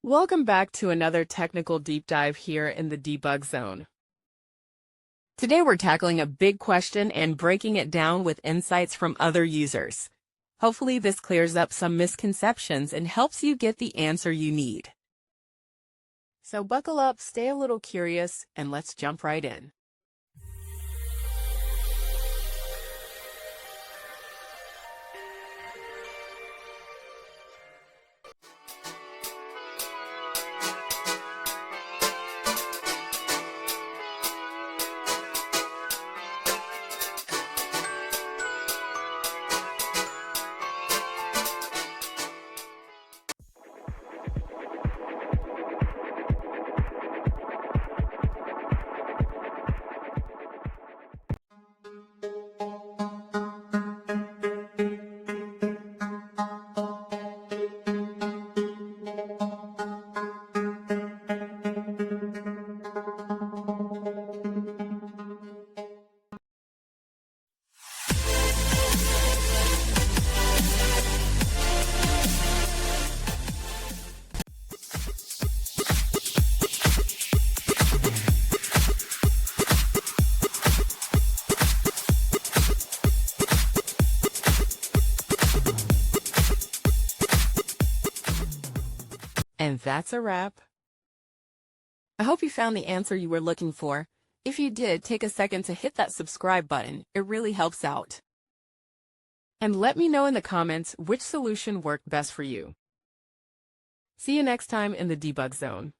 Welcome back to another technical deep dive here in the debug zone. Today we're tackling a big question and breaking it down with insights from other users. Hopefully this clears up some misconceptions and helps you get the answer you need. So buckle up, stay a little curious, and let's jump right in. And that's a wrap. I hope you found the answer you were looking for. If you did, take a second to hit that subscribe button. It really helps out. And let me know in the comments which solution worked best for you. See you next time in the debug zone.